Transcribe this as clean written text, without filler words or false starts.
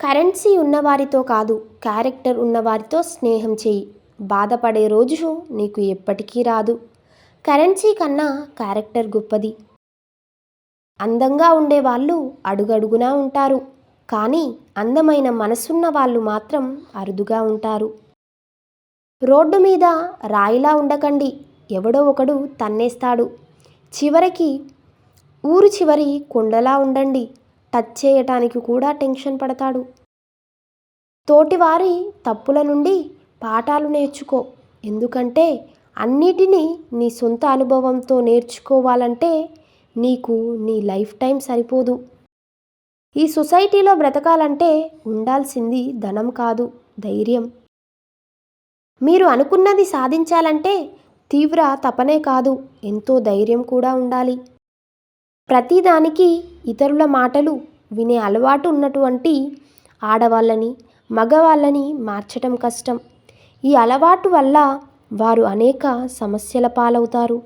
Currency ఉన్నవారితో కాదు, character ఉన్నవారితో స్నేహం చెయ్యి. బాధపడే రోజు నీకు ఎప్పటికీ రాదు. కరెన్సీ కన్నా క్యారెక్టర్ గొప్పది. అందంగా ఉండేవాళ్ళు అడుగడుగునా ఉంటారు, కానీ అందమైన మనసున్న వాళ్ళు మాత్రం అరుదుగా ఉంటారు. రోడ్డు మీద రాయిలా ఉండకండి, ఎవడో ఒకడు తన్నేస్తాడు. చివరికి ఊరు చివరి కొండలా ఉండండి, టచ్ చేయటానికి కూడా టెన్షన్ పడతాడు. తోటివారి తప్పుల నుండి పాఠాలు నేర్చుకో, ఎందుకంటే అన్నిటినీ నీ సొంత అనుభవంతో నేర్చుకోవాలంటే నీకు నీ లైఫ్ టైం సరిపోదు. ఈ సొసైటీలో బ్రతకాలంటే ఉండాల్సింది ధనం కాదు, ధైర్యం. మీరు అనుకున్నది సాధించాలంటే తీవ్ర తపనే కాదు, ఎంతో ధైర్యం కూడా ఉండాలి. ప్రతిదానికి ఇతరుల మాటలు వినే అలవాటు ఉన్నటువంటి ఆడవాళ్ళని, మగవాళ్ళని మార్చటం కష్టం. ఈ అలవాటు వల్ల వారు అనేక సమస్యల పాలవుతారు.